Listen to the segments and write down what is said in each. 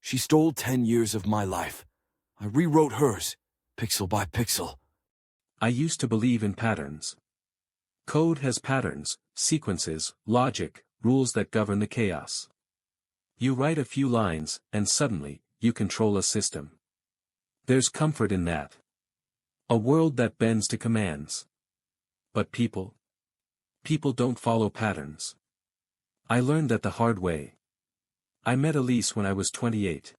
She stole 10 years of my life. I rewrote hers, pixel by pixel. I used to believe in patterns. Code has patterns, sequences, logic, rules that govern the chaos. You write a few lines, and suddenly, you control a system. There's comfort in that. A world that bends to commands. But people? People don't follow patterns. I learned that the hard way. I met Elise when I was 28.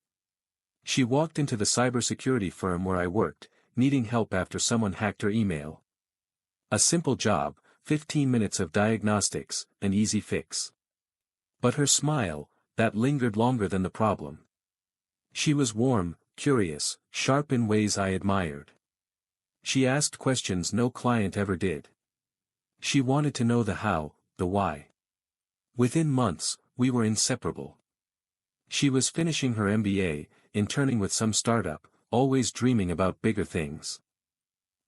She walked into the cybersecurity firm where I worked, needing help after someone hacked her email. A simple job, 15 minutes of diagnostics, an easy fix. But her smile, that lingered longer than the problem. She was warm, curious, sharp in ways I admired. She asked questions no client ever did. She wanted to know the how, the why. Within months, we were inseparable. She was finishing her MBA, interning with some startup, always dreaming about bigger things.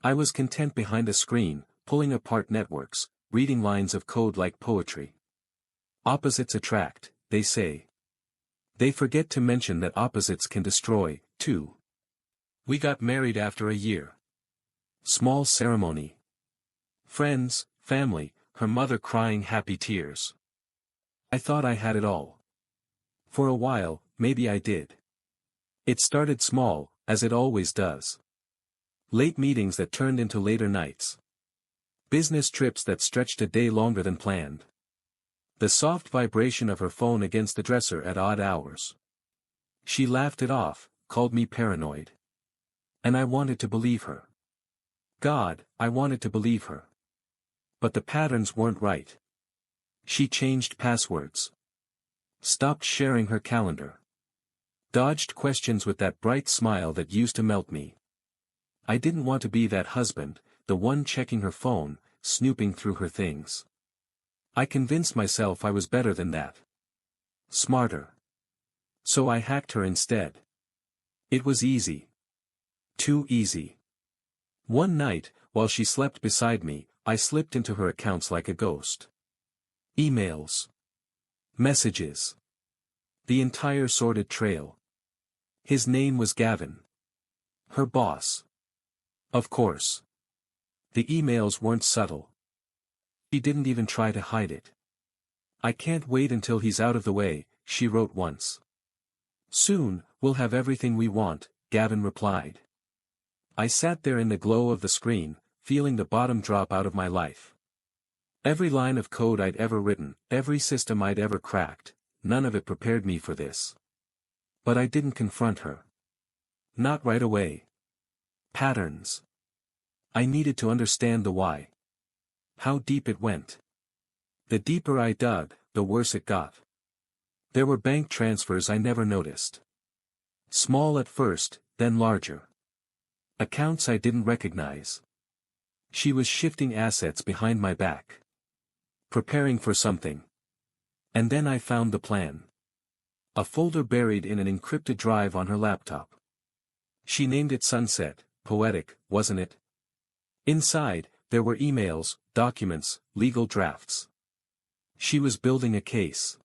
I was content behind a screen, pulling apart networks, reading lines of code like poetry. Opposites attract, they say. They forget to mention that opposites can destroy, too. We got married after a year. Small ceremony. Friends, family, her mother crying happy tears. I thought I had it all. For a while, maybe I did. It started small, as it always does. Late meetings that turned into later nights. Business trips that stretched a day longer than planned. The soft vibration of her phone against the dresser at odd hours. She laughed it off, called me paranoid. And I wanted to believe her. God, I wanted to believe her. But the patterns weren't right. She changed passwords. Stopped sharing her calendar. Dodged questions with that bright smile that used to melt me. I didn't want to be that husband, the one checking her phone, snooping through her things. I convinced myself I was better than that. Smarter. So I hacked her instead. It was easy. Too easy. One night, while she slept beside me, I slipped into her accounts like a ghost. Emails. Messages. The entire sordid trail. His name was Gavin. Her boss. Of course. The emails weren't subtle. She didn't even try to hide it. I can't wait until he's out of the way, she wrote once. Soon, we'll have everything we want, Gavin replied. I sat there in the glow of the screen, feeling the bottom drop out of my life. Every line of code I'd ever written, every system I'd ever cracked, none of it prepared me for this. But I didn't confront her. Not right away. Patterns. I needed to understand the why. How deep it went. The deeper I dug, the worse it got. There were bank transfers I never noticed. Small at first, then larger. Accounts I didn't recognize. She was shifting assets behind my back. Preparing for something. And then I found the plan. A folder buried in an encrypted drive on her laptop. She named it Sunset, poetic, wasn't it? Inside, there were emails, documents, legal drafts. She was building a case.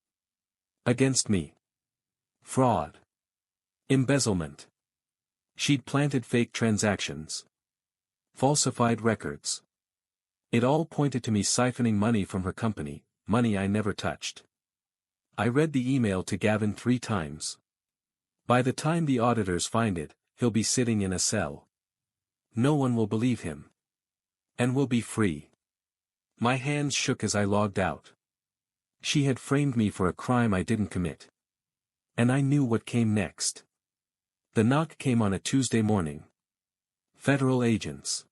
Against me. Fraud. Embezzlement. She'd planted fake transactions. Falsified records. It all pointed to me siphoning money from her company, money I never touched. I read the email to Gavin 3 times. By the time the auditors find it, he'll be sitting in a cell. No one will believe him. And we'll be free. My hands shook as I logged out. She had framed me for a crime I didn't commit. And I knew what came next. The knock came on a Tuesday morning. Federal agents.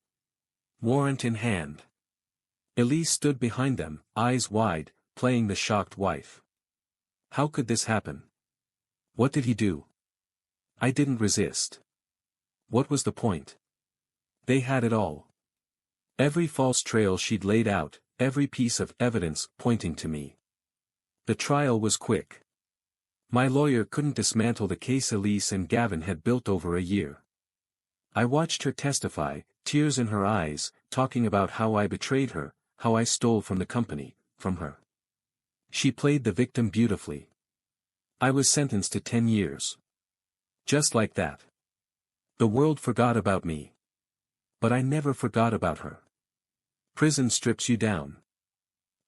Warrant in hand. Elise stood behind them, eyes wide, playing the shocked wife. How could this happen? What did he do? I didn't resist. What was the point? They had it all. Every false trail she'd laid out, every piece of evidence pointing to me. The trial was quick. My lawyer couldn't dismantle the case Elise and Gavin had built over a year. I watched her testify, tears in her eyes, talking about how I betrayed her, how I stole from the company, from her. She played the victim beautifully. I was sentenced to 10 years. Just like that. The world forgot about me. But I never forgot about her. Prison strips you down.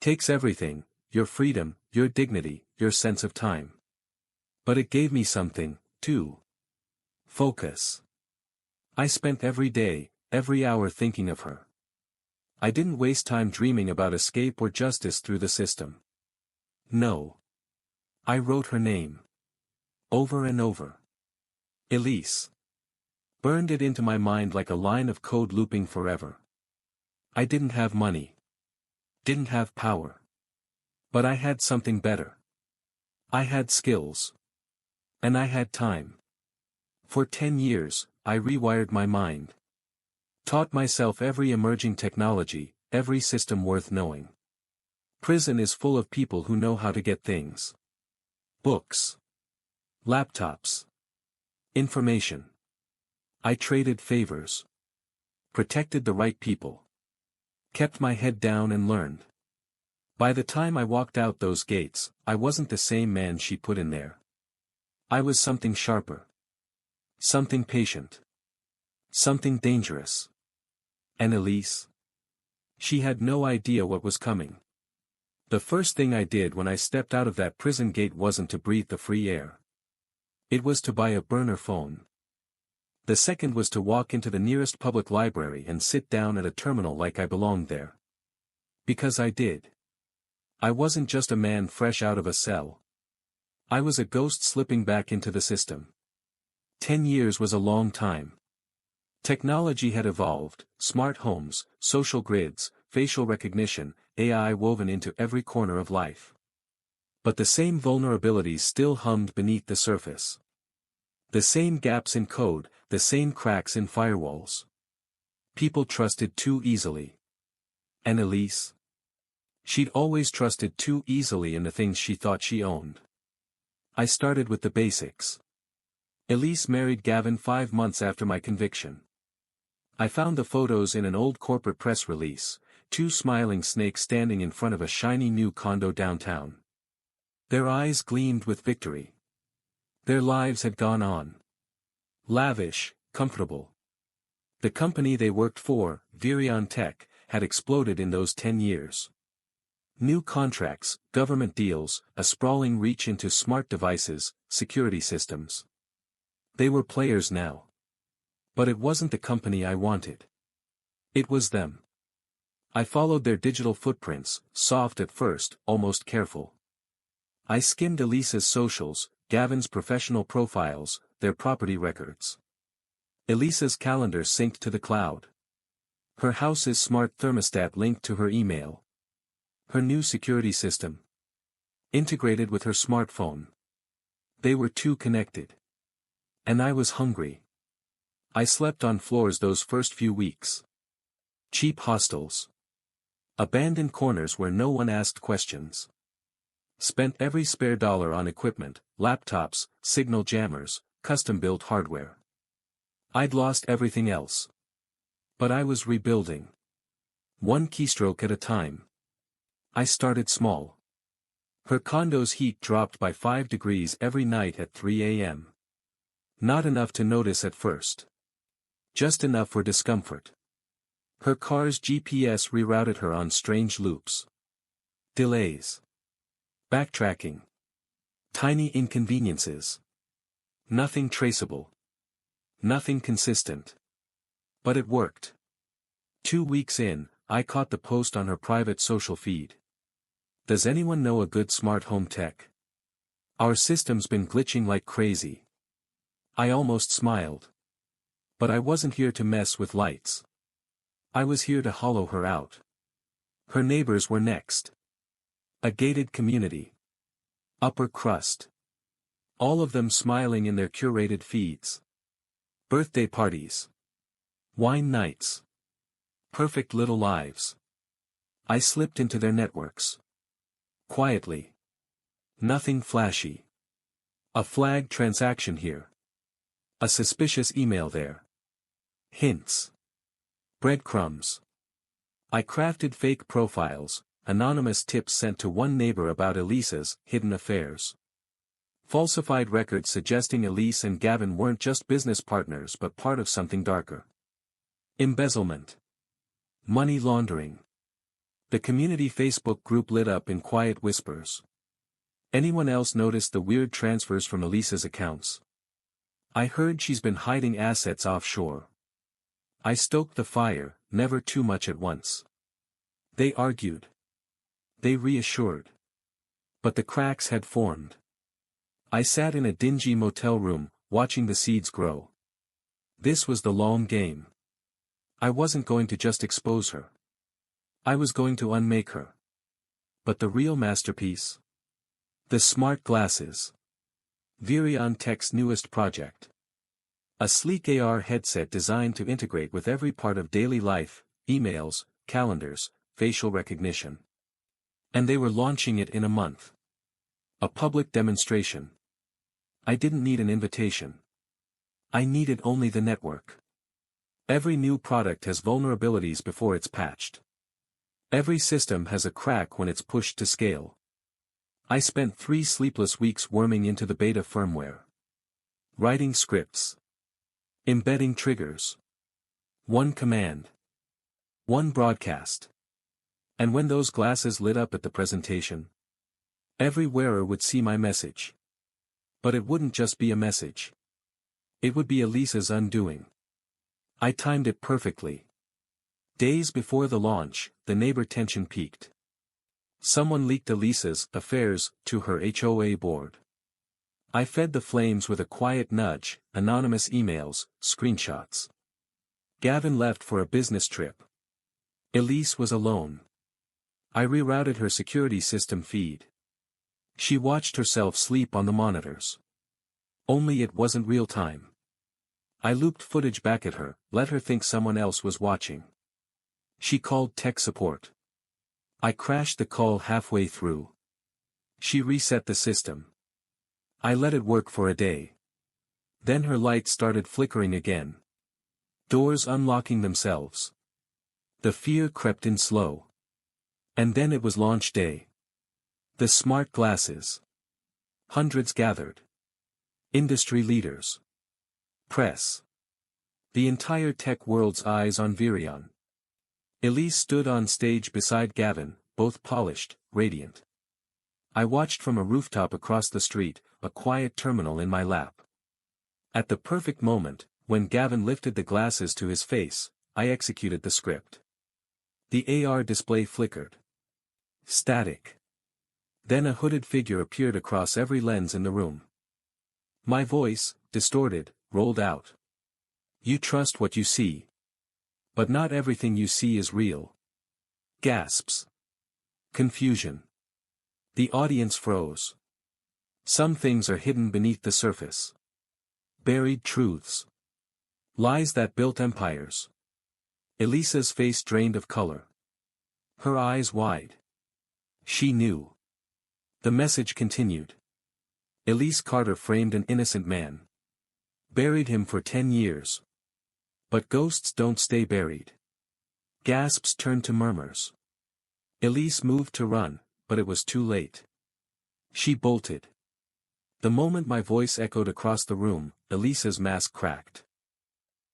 Takes everything, your freedom, your dignity, your sense of time. But it gave me something, too. Focus. I spent every day, every hour thinking of her. I didn't waste time dreaming about escape or justice through the system. No. I wrote her name. Over and over. Elise. Burned it into my mind like a line of code looping forever. I didn't have money. Didn't have power. But I had something better. I had skills. And I had time. For 10 years, I rewired my mind. Taught myself every emerging technology, every system worth knowing. Prison is full of people who know how to get things. Books. Laptops. Information. I traded favors. Protected the right people. Kept my head down and learned. By the time I walked out those gates, I wasn't the same man she put in there. I was something sharper. Something patient. Something dangerous. And Elise? She had no idea what was coming. The first thing I did when I stepped out of that prison gate wasn't to breathe the free air. It was to buy a burner phone. The second was to walk into the nearest public library and sit down at a terminal like I belonged there. Because I did. I wasn't just a man fresh out of a cell. I was a ghost slipping back into the system. 10 years was a long time. Technology had evolved, smart homes, social grids, facial recognition, AI woven into every corner of life. But the same vulnerabilities still hummed beneath the surface. The same gaps in code, the same cracks in firewalls. People trusted too easily. And Elise? She'd always trusted too easily in the things she thought she owned. I started with the basics. Elise married Gavin 5 months after my conviction. I found the photos in an old corporate press release, 2 smiling snakes standing in front of a shiny new condo downtown. Their eyes gleamed with victory. Their lives had gone on. Lavish, comfortable. The company they worked for, Virion Tech, had exploded in those 10 years. New contracts, government deals, a sprawling reach into smart devices, security systems. They were players now. But it wasn't the company I wanted. It was them. I followed their digital footprints, soft at first, almost careful. I skimmed Elise's socials, Gavin's professional profiles, their property records. Elise's calendar synced to the cloud. Her house's smart thermostat linked to her email. Her new security system. Integrated with her smartphone. They were too connected. And I was hungry. I slept on floors those first few weeks. Cheap hostels. Abandoned corners where no one asked questions. Spent every spare dollar on equipment, laptops, signal jammers, custom-built hardware. I'd lost everything else. But I was rebuilding. One keystroke at a time. I started small. Her condo's heat dropped by 5 degrees every night at 3 a.m. Not enough to notice at first. Just enough for discomfort. Her car's GPS rerouted her on strange loops. Delays. Backtracking. Tiny inconveniences. Nothing traceable. Nothing consistent. But it worked. 2 weeks in, I caught the post on her private social feed. Does anyone know a good smart home tech? Our system's been glitching like crazy. I almost smiled. But I wasn't here to mess with lights. I was here to hollow her out. Her neighbors were next. A gated community. Upper crust. All of them smiling in their curated feeds. Birthday parties. Wine nights. Perfect little lives. I slipped into their networks. Quietly. Nothing flashy. A flagged transaction here. A suspicious email there. Hints. Breadcrumbs. I crafted fake profiles, anonymous tips sent to one neighbor about Elisa's hidden affairs. Falsified records suggesting Elise and Gavin weren't just business partners but part of something darker. Embezzlement. Money laundering. The community Facebook group lit up in quiet whispers. Anyone else noticed the weird transfers from Elise's accounts? I heard she's been hiding assets offshore. I stoked the fire, never too much at once. They argued. They reassured. But the cracks had formed. I sat in a dingy motel room, watching the seeds grow. This was the long game. I wasn't going to just expose her. I was going to unmake her. But the real masterpiece? The smart glasses. Virion Tech's newest project. A sleek AR headset designed to integrate with every part of daily life, emails, calendars, facial recognition. And they were launching it in a month. A public demonstration. I didn't need an invitation. I needed only the network. Every new product has vulnerabilities before it's patched. Every system has a crack when it's pushed to scale. I spent 3 sleepless weeks worming into the beta firmware. Writing scripts. Embedding triggers. One command. One broadcast. And when those glasses lit up at the presentation, every wearer would see my message. But it wouldn't just be a message. It would be Elise's undoing. I timed it perfectly. Days before the launch, the neighbor tension peaked. Someone leaked Elise's affairs to her HOA board. I fed the flames with a quiet nudge, anonymous emails, screenshots. Gavin left for a business trip. Elise was alone. I rerouted her security system feed. She watched herself sleep on the monitors. Only it wasn't real time. I looped footage back at her, let her think someone else was watching. She called tech support. I crashed the call halfway through. She reset the system. I let it work for a day. Then her lights started flickering again. Doors unlocking themselves. The fear crept in slow. And then it was launch day. The smart glasses. Hundreds gathered. Industry leaders. Press. The entire tech world's eyes on Virion. Elise stood on stage beside Gavin, both polished, radiant. I watched from a rooftop across the street, a quiet terminal in my lap. At the perfect moment, when Gavin lifted the glasses to his face, I executed the script. The AR display flickered. Static. Then a hooded figure appeared across every lens in the room. My voice, distorted, rolled out. You trust what you see. But not everything you see is real. Gasps. Confusion. The audience froze. Some things are hidden beneath the surface. Buried truths. Lies that built empires. Elisa's face drained of color. Her eyes wide. She knew. The message continued. Elise Carter framed an innocent man. Buried him for 10 years. But ghosts don't stay buried. Gasps turned to murmurs. Elise moved to run, but it was too late. She bolted. The moment my voice echoed across the room, Elisa's mask cracked.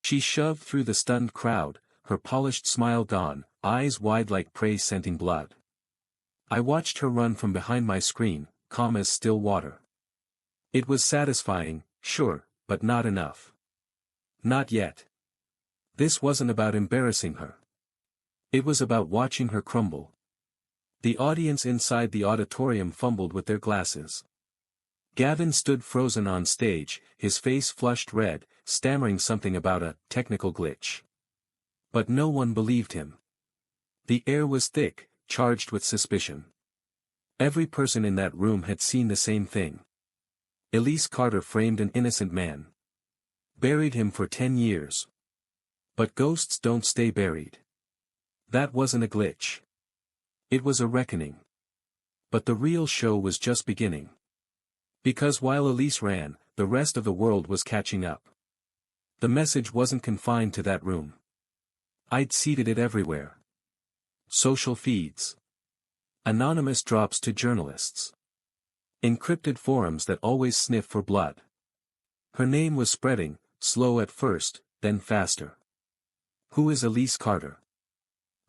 She shoved through the stunned crowd, her polished smile gone, eyes wide like prey scenting blood. I watched her run from behind my screen, calm as still water. It was satisfying, sure, but not enough. Not yet. This wasn't about embarrassing her. It was about watching her crumble. The audience inside the auditorium fumbled with their glasses. Gavin stood frozen on stage, his face flushed red, stammering something about a technical glitch. But no one believed him. The air was thick, charged with suspicion. Every person in that room had seen the same thing. Elise Carter framed an innocent man. Buried him for 10 years. But ghosts don't stay buried. That wasn't a glitch. It was a reckoning. But the real show was just beginning. Because while Elise ran, the rest of the world was catching up. The message wasn't confined to that room. I'd seeded it everywhere. Social feeds. Anonymous drops to journalists. Encrypted forums that always sniff for blood. Her name was spreading, slow at first, then faster. Who is Elise Carter?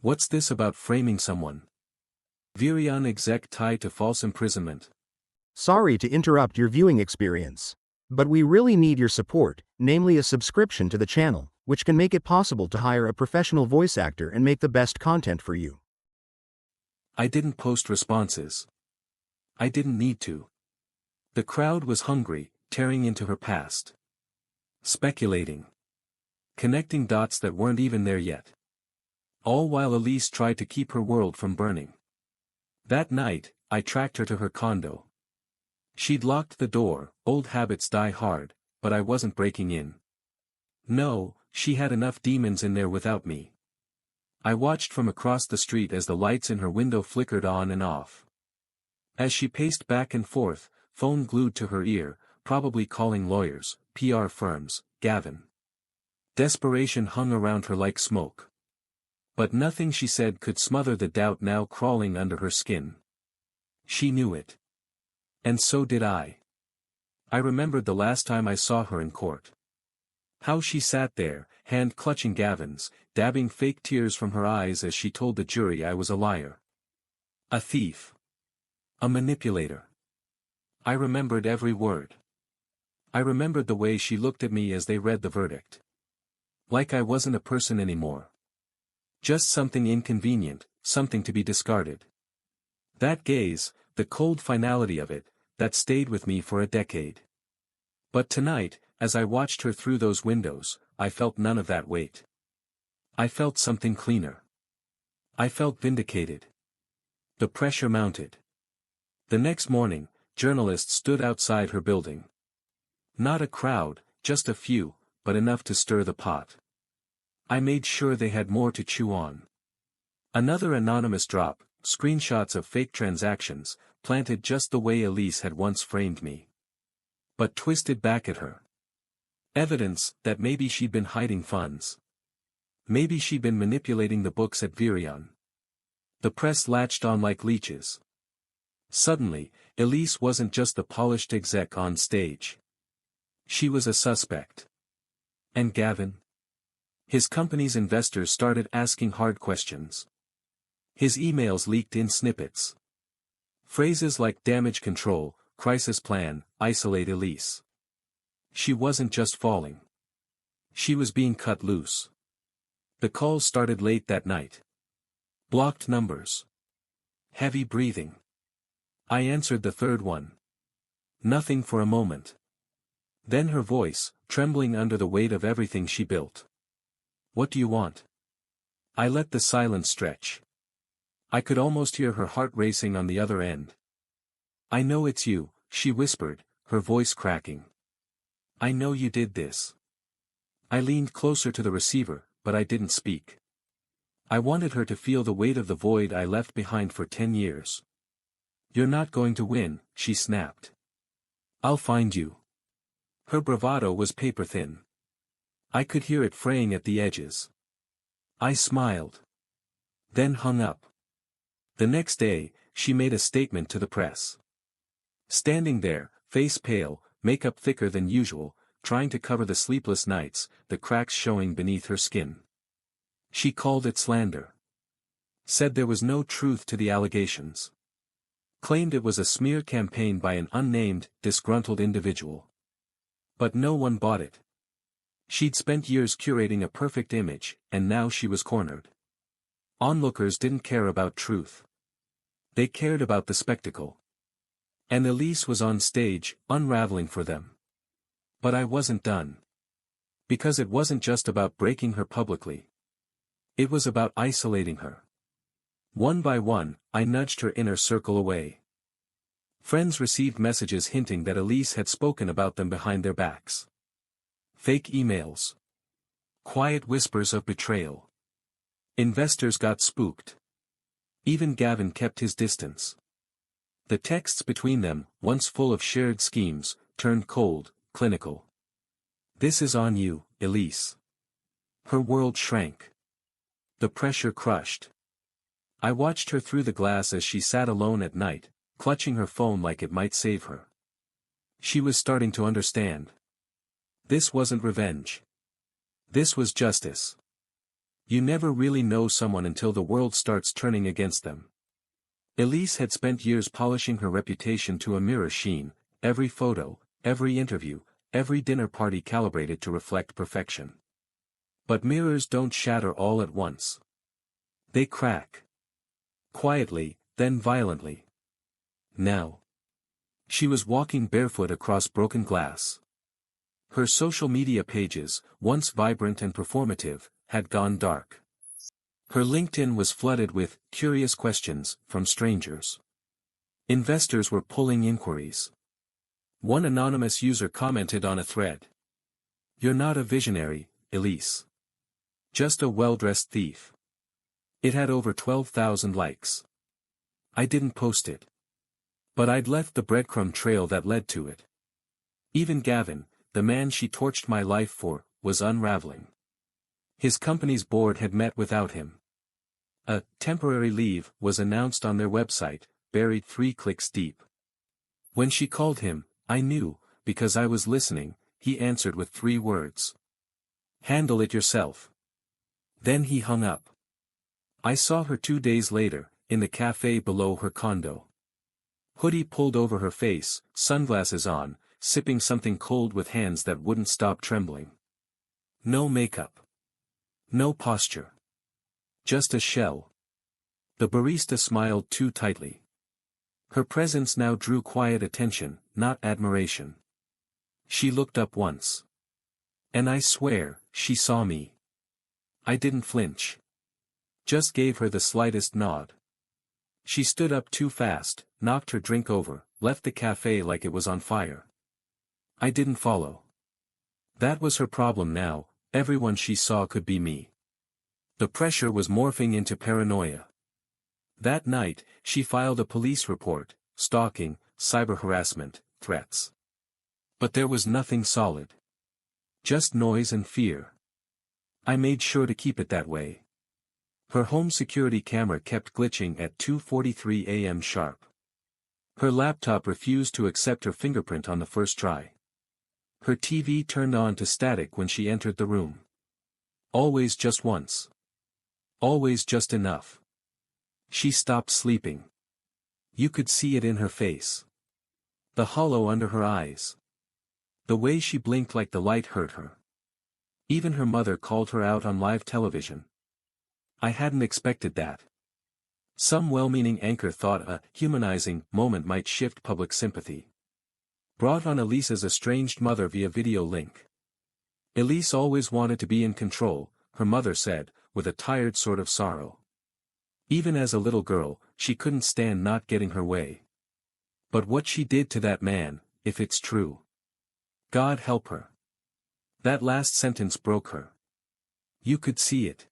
What's this about framing someone? Virion exec tied to false imprisonment. Sorry to interrupt your viewing experience. But we really need your support, namely a subscription to the channel, which can make it possible to hire a professional voice actor and make the best content for you. I didn't post responses. I didn't need to. The crowd was hungry, tearing into her past. Speculating. Connecting dots that weren't even there yet. All while Elise tried to keep her world from burning. That night, I tracked her to her condo. She'd locked the door, old habits die hard, but I wasn't breaking in. No, she had enough demons in there without me. I watched from across the street as the lights in her window flickered on and off. As she paced back and forth, phone glued to her ear, probably calling lawyers, PR firms, Gavin. Desperation hung around her like smoke. But nothing she said could smother the doubt now crawling under her skin. She knew it. And so did I. I remembered the last time I saw her in court. How she sat there, hand clutching Gavin's, dabbing fake tears from her eyes as she told the jury I was a liar. A thief. A manipulator. I remembered every word. I remembered the way she looked at me as they read the verdict. Like I wasn't a person anymore. Just something inconvenient, something to be discarded. That gaze, the cold finality of it, that stayed with me for a decade. But tonight, as I watched her through those windows, I felt none of that weight. I felt something cleaner. I felt vindicated. The pressure mounted. The next morning, journalists stood outside her building. Not a crowd, just a few, but enough to stir the pot. I made sure they had more to chew on. Another anonymous drop, screenshots of fake transactions, planted just the way Elise had once framed me. But twisted back at her. Evidence that maybe she'd been hiding funds. Maybe she'd been manipulating the books at Virion. The press latched on like leeches. Suddenly, Elise wasn't just the polished exec on stage. She was a suspect. And Gavin? His company's investors started asking hard questions. His emails leaked in snippets. Phrases like damage control, crisis plan, isolate Elise. She wasn't just falling. She was being cut loose. The calls started late that night. Blocked numbers. Heavy breathing. I answered the third one. Nothing for a moment. Then her voice, trembling under the weight of everything she built. What do you want? I let the silence stretch. I could almost hear her heart racing on the other end. I know it's you, she whispered, her voice cracking. I know you did this. I leaned closer to the receiver, but I didn't speak. I wanted her to feel the weight of the void I left behind for 10 years. You're not going to win, she snapped. I'll find you. Her bravado was paper-thin. I could hear it fraying at the edges. I smiled. Then hung up. The next day, she made a statement to the press. Standing there, face pale, makeup thicker than usual, trying to cover the sleepless nights, the cracks showing beneath her skin. She called it slander. Said there was no truth to the allegations. Claimed it was a smear campaign by an unnamed, disgruntled individual. But no one bought it. She'd spent years curating a perfect image, and now she was cornered. Onlookers didn't care about truth. They cared about the spectacle. And Elise was on stage, unraveling for them. But I wasn't done. Because it wasn't just about breaking her publicly. It was about isolating her. One by one, I nudged her inner circle away. Friends received messages hinting that Elise had spoken about them behind their backs. Fake emails. Quiet whispers of betrayal. Investors got spooked. Even Gavin kept his distance. The texts between them, once full of shared schemes, turned cold, clinical. This is on you, Elise. Her world shrank. The pressure crushed. I watched her through the glass as she sat alone at night, clutching her phone like it might save her. She was starting to understand. This wasn't revenge. This was justice. You never really know someone until the world starts turning against them. Elise had spent years polishing her reputation to a mirror sheen, every photo, every interview, every dinner party calibrated to reflect perfection. But mirrors don't shatter all at once. They crack. Quietly, then violently. Now. She was walking barefoot across broken glass. Her social media pages, once vibrant and performative, had gone dark. Her LinkedIn was flooded with curious questions from strangers. Investors were pulling inquiries. One anonymous user commented on a thread. "You're not a visionary, Elise. Just a well-dressed thief." It had over 12,000 likes. I didn't post it. But I'd left the breadcrumb trail that led to it. Even Gavin, the man she torched my life for, was unraveling. His company's board had met without him. A temporary leave was announced on their website, buried 3 clicks deep. When she called him, I knew, because I was listening, he answered with 3 words. "Handle it yourself." Then he hung up. I saw her 2 days later, in the cafe below her condo. Hoodie pulled over her face, sunglasses on, sipping something cold with hands that wouldn't stop trembling. No makeup. No posture. Just a shell. The barista smiled too tightly. Her presence now drew quiet attention, not admiration. She looked up once. And I swear, she saw me. I didn't flinch. Just gave her the slightest nod. She stood up too fast, knocked her drink over, left the cafe like it was on fire. I didn't follow. That was her problem now, everyone she saw could be me. The pressure was morphing into paranoia. That night, she filed a police report, stalking, cyber harassment, threats. But there was nothing solid. Just noise and fear. I made sure to keep it that way. Her home security camera kept glitching at 2:43 a.m. sharp. Her laptop refused to accept her fingerprint on the first try. Her TV turned on to static when she entered the room. Always just once. Always just enough. She stopped sleeping. You could see it in her face. The hollow under her eyes. The way she blinked like the light hurt her. Even her mother called her out on live television. I hadn't expected that. Some well-meaning anchor thought a humanizing moment might shift public sympathy. Brought on Elise's estranged mother via video link. Elise always wanted to be in control, her mother said, with a tired sort of sorrow. Even as a little girl, she couldn't stand not getting her way. But what she did to that man, if it's true. God help her. That last sentence broke her. You could see it.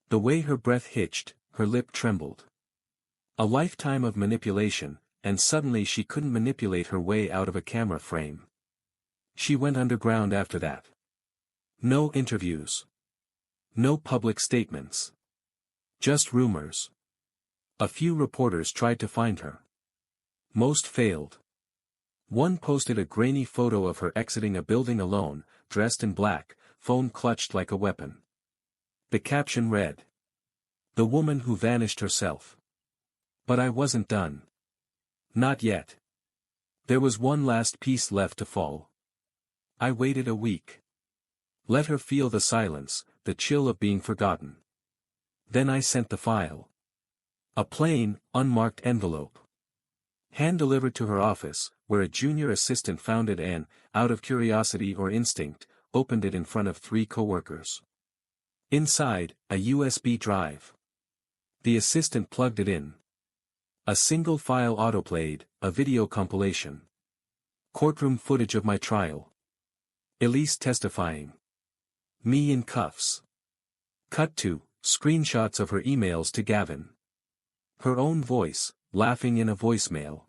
The way her breath hitched, her lip trembled. A lifetime of manipulation, and suddenly she couldn't manipulate her way out of a camera frame. She went underground after that. No interviews. No public statements. Just rumors. A few reporters tried to find her. Most failed. One posted a grainy photo of her exiting a building alone, dressed in black, phone clutched like a weapon. The caption read, "The woman who vanished herself." But I wasn't done. Not yet. There was one last piece left to fall. I waited a week. Let her feel the silence, the chill of being forgotten. Then I sent the file. A plain, unmarked envelope. Hand-delivered to her office, where a junior assistant found it and, out of curiosity or instinct, opened it in front of 3 coworkers. Inside, a USB drive. The assistant plugged it in. A single file autoplayed, a video compilation. Courtroom footage of my trial. Elise testifying. Me in cuffs. Cut to, screenshots of her emails to Gavin. Her own voice, laughing in a voicemail.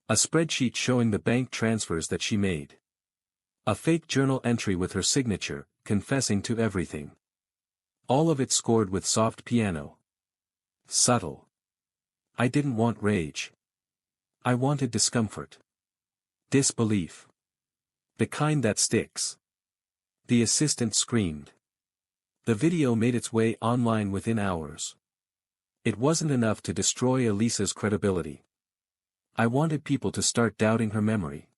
A spreadsheet showing the bank transfers that she made. A fake journal entry with her signature, confessing to everything. All of it scored with soft piano. Subtle. I didn't want rage. I wanted discomfort. Disbelief. The kind that sticks. The assistant screamed. The video made its way online within hours. It wasn't enough to destroy Elisa's credibility. I wanted people to start doubting her memory.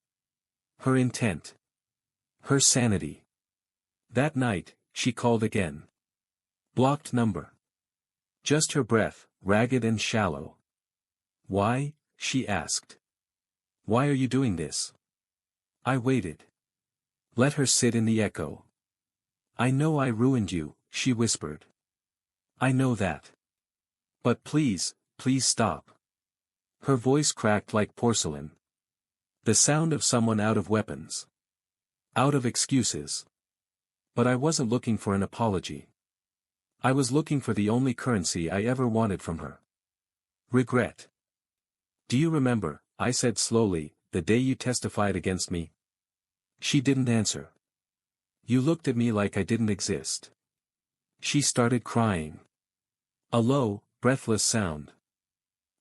Her intent. Her sanity. That night, she called again. Blocked number. Just her breath, ragged and shallow. Why? She asked. Why are you doing this? I waited. Let her sit in the echo. I know I ruined you, she whispered. I know that. But please, please stop. Her voice cracked like porcelain. The sound of someone out of weapons. Out of excuses. But I wasn't looking for an apology. I was looking for the only currency I ever wanted from her. Regret. Do you remember, I said slowly, the day you testified against me? She didn't answer. You looked at me like I didn't exist. She started crying. A low, breathless sound.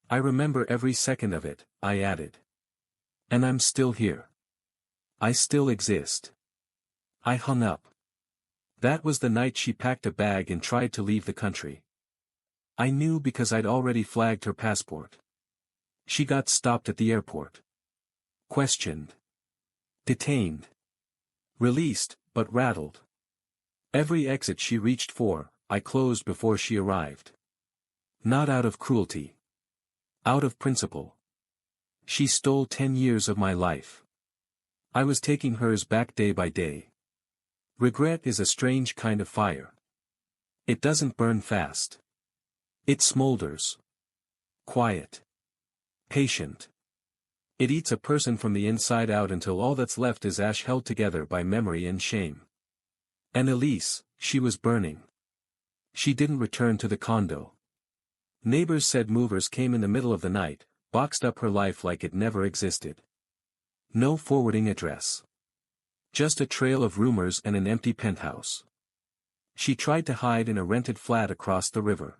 I remember every second of it, I added. And I'm still here. I still exist. I hung up. That was the night she packed a bag and tried to leave the country. I knew because I'd already flagged her passport. She got stopped at the airport. Questioned. Detained. Released, but rattled. Every exit she reached for, I closed before she arrived. Not out of cruelty. Out of principle. She stole 10 years of my life. I was taking hers back day by day. Regret is a strange kind of fire. It doesn't burn fast. It smolders. Quiet. Patient. It eats a person from the inside out until all that's left is ash held together by memory and shame. And Elise, she was burning. She didn't return to the condo. Neighbors said movers came in the middle of the night, boxed up her life like it never existed. No forwarding address. Just a trail of rumors and an empty penthouse. She tried to hide in a rented flat across the river.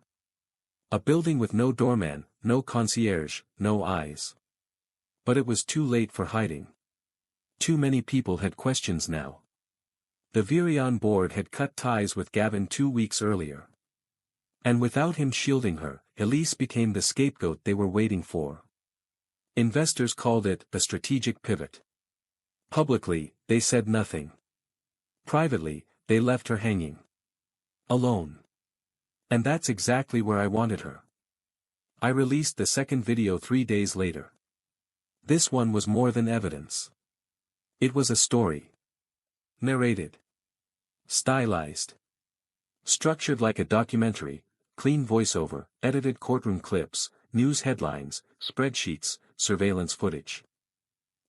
A building with no doorman, no concierge, no eyes. But it was too late for hiding. Too many people had questions now. The Virion board had cut ties with Gavin 2 weeks earlier. And without him shielding her, Elise became the scapegoat they were waiting for. Investors called it a strategic pivot. Publicly, they said nothing. Privately, they left her hanging. Alone. And that's exactly where I wanted her. I released the second video 3 days later. This one was more than evidence. It was a story. Narrated. Stylized. Structured like a documentary, clean voiceover, edited courtroom clips, news headlines, spreadsheets, surveillance footage.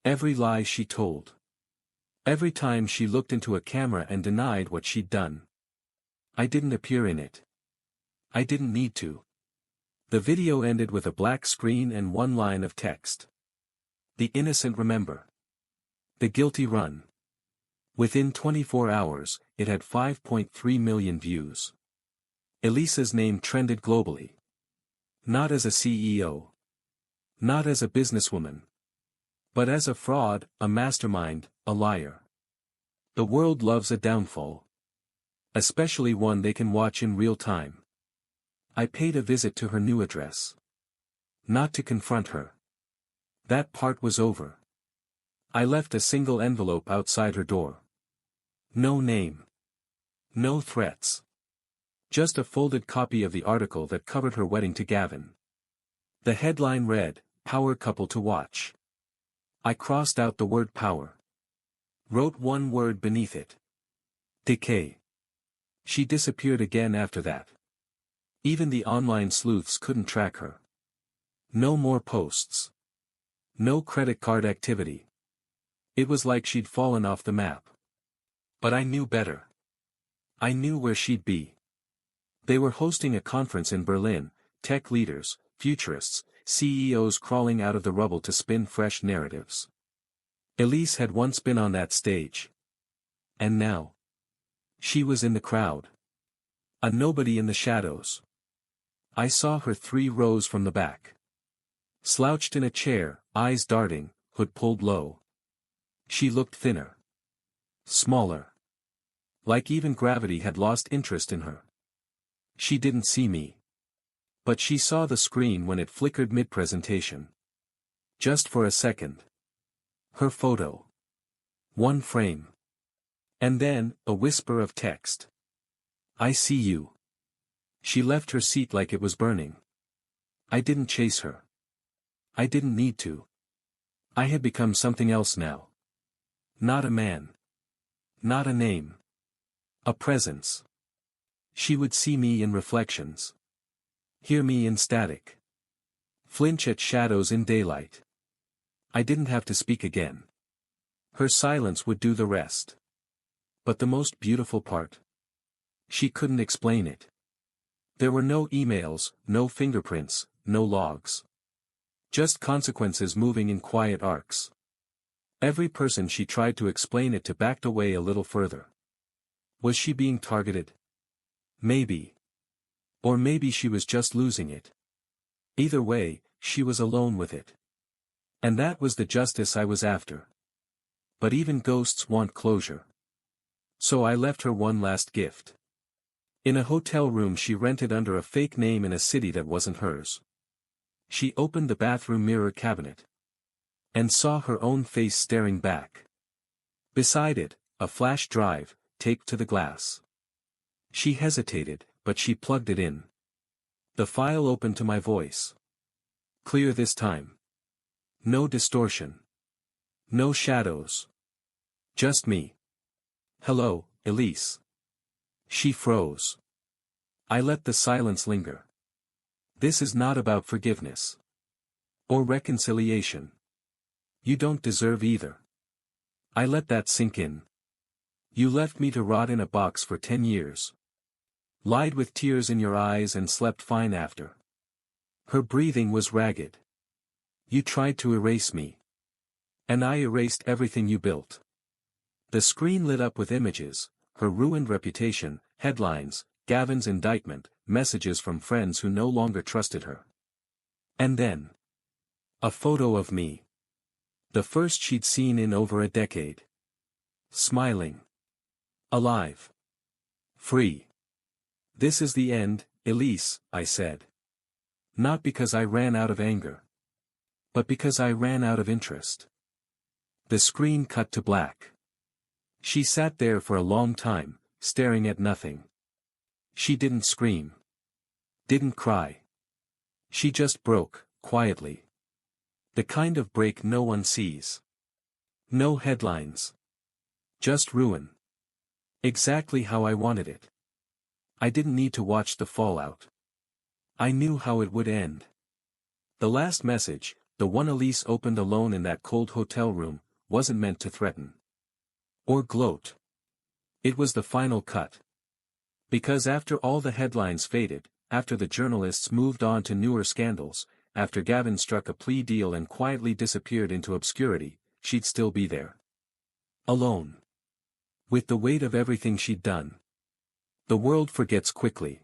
Every lie she told. Every time she looked into a camera and denied what she'd done. I didn't appear in it. I didn't need to. The video ended with a black screen and one line of text. The innocent remember. The guilty run. Within 24 hours, it had 5.3 million views. Elisa's name trended globally. Not as a CEO. Not as a businesswoman. But as a fraud, a mastermind, a liar. The world loves a downfall. Especially one they can watch in real time. I paid a visit to her new address. Not to confront her. That part was over. I left a single envelope outside her door. No name. No threats. Just a folded copy of the article that covered her wedding to Gavin. The headline read, "Power Couple to Watch." I crossed out the word power. Wrote one word beneath it. Decay. She disappeared again after that. Even the online sleuths couldn't track her. No more posts. No credit card activity. It was like she'd fallen off the map. But I knew better. I knew where she'd be. They were hosting a conference in Berlin, tech leaders, futurists, CEOs crawling out of the rubble to spin fresh narratives. Elise had once been on that stage. And now. She was in the crowd. A nobody in the shadows. I saw her 3 rows from the back. Slouched in a chair, eyes darting, hood pulled low. She looked thinner. Smaller. Like even gravity had lost interest in her. She didn't see me. But she saw the screen when it flickered mid-presentation. Just for a second. Her photo. One frame. And then, a whisper of text. I see you. She left her seat like it was burning. I didn't chase her. I didn't need to. I had become something else now. Not a man. Not a name. A presence. She would see me in reflections. Hear me in static. Flinch at shadows in daylight. I didn't have to speak again. Her silence would do the rest. But the most beautiful part? She couldn't explain it. There were no emails, no fingerprints, no logs. Just consequences moving in quiet arcs. Every person she tried to explain it to backed away a little further. Was she being targeted? Maybe. Or maybe she was just losing it. Either way, she was alone with it. And that was the justice I was after. But even ghosts want closure. So I left her one last gift. In a hotel room she rented under a fake name in a city that wasn't hers. She opened the bathroom mirror cabinet. And saw her own face staring back. Beside it, a flash drive, taped to the glass. She hesitated, but she plugged it in. The file opened to my voice. Clear this time. No distortion. No shadows. Just me. Hello, Elise. She froze. I let the silence linger. This is not about forgiveness. Or reconciliation. You don't deserve either. I let that sink in. You left me to rot in a box for 10 years. Lied with tears in your eyes and slept fine after. Her breathing was ragged. You tried to erase me. And I erased everything you built. The screen lit up with images, her ruined reputation, headlines, Gavin's indictment, messages from friends who no longer trusted her. And then. A photo of me. The first she'd seen in over a decade. Smiling. Alive. Free. This is the end, Elise, I said. Not because I ran out of anger. But because I ran out of interest. The screen cut to black. She sat there for a long time, staring at nothing. She didn't scream. Didn't cry. She just broke, quietly. The kind of break no one sees. No headlines. Just ruin. Exactly how I wanted it. I didn't need to watch the fallout. I knew how it would end. The last message, the one Elise opened alone in that cold hotel room, wasn't meant to threaten. Or gloat. It was the final cut. Because after all the headlines faded, after the journalists moved on to newer scandals, after Gavin struck a plea deal and quietly disappeared into obscurity, she'd still be there. Alone. With the weight of everything she'd done. The world forgets quickly.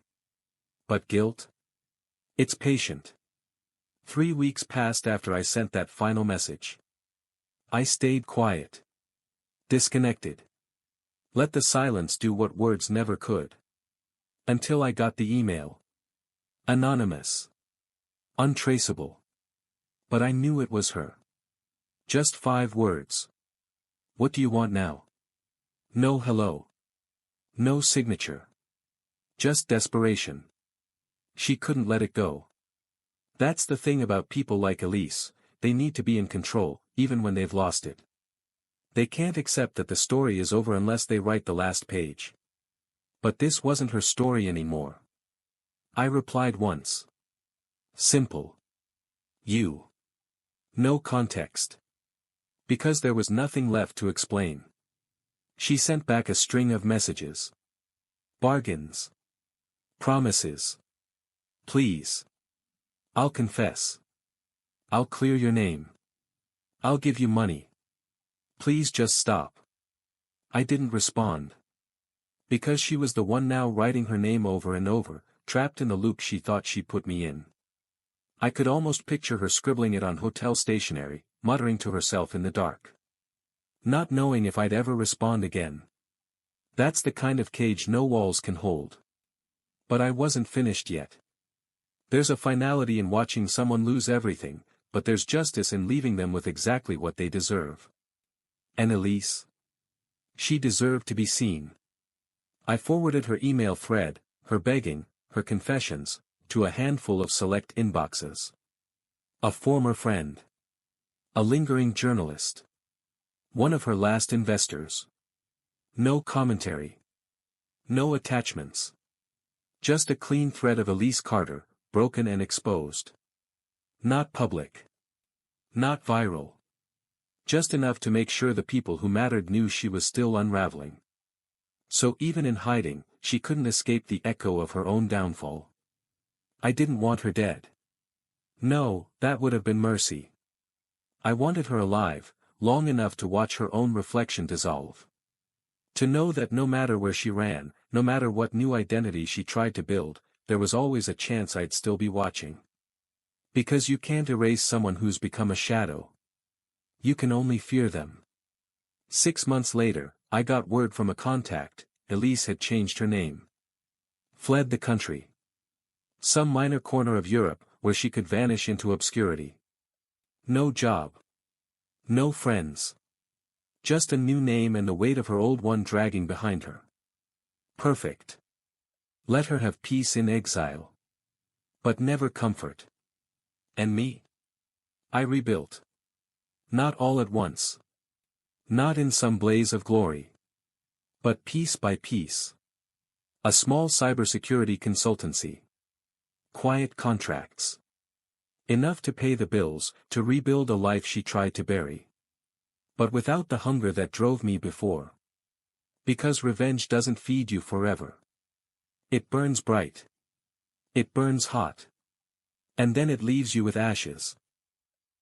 But guilt? It's patient. 3 weeks passed after I sent that final message. I stayed quiet. Disconnected. Let the silence do what words never could. Until I got the email. Anonymous. Untraceable. But I knew it was her. Just 5 words. What do you want now? No hello. No signature. Just desperation. She couldn't let it go. That's the thing about people like Elise, they need to be in control, even when they've lost it. They can't accept that the story is over unless they write the last page. But this wasn't her story anymore. I replied once. Simple. You. No context. Because there was nothing left to explain. She sent back a string of messages. Bargains. Promises. Please. I'll confess. I'll clear your name. I'll give you money. Please just stop. I didn't respond. Because she was the one now writing her name over and over, trapped in the loop she thought she put me in. I could almost picture her scribbling it on hotel stationery, muttering to herself in the dark. Not knowing if I'd ever respond again. That's the kind of cage no walls can hold. But I wasn't finished yet. There's a finality in watching someone lose everything, but there's justice in leaving them with exactly what they deserve. And Elise? She deserved to be seen. I forwarded her email thread, her begging, her confessions, to a handful of select inboxes. A former friend. A lingering journalist. One of her last investors. No commentary. No attachments. Just a clean thread of Elise Carter, broken and exposed. Not public. Not viral. Just enough to make sure the people who mattered knew she was still unraveling. So even in hiding, she couldn't escape the echo of her own downfall. I didn't want her dead. No, that would have been mercy. I wanted her alive, long enough to watch her own reflection dissolve. To know that no matter where she ran, no matter what new identity she tried to build, there was always a chance I'd still be watching. Because you can't erase someone who's become a shadow. You can only fear them. 6 months later, I got word from a contact, Elise had changed her name. Fled the country. Some minor corner of Europe, where she could vanish into obscurity. No job. No friends. Just a new name and the weight of her old one dragging behind her. Perfect. Let her have peace in exile. But never comfort. And me? I rebuilt. Not all at once. Not in some blaze of glory. But piece by piece. A small cybersecurity consultancy. Quiet contracts. Enough to pay the bills, to rebuild a life she tried to bury. But without the hunger that drove me before. Because revenge doesn't feed you forever. It burns bright. It burns hot. And then it leaves you with ashes.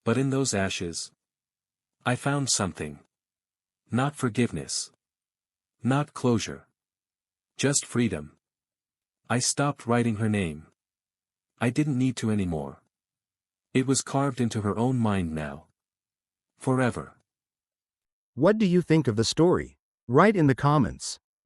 But in those ashes, I found something. Not forgiveness. Not closure. Just freedom. I stopped writing her name. I didn't need to anymore. It was carved into her own mind now. Forever. What do you think of the story? Write in the comments.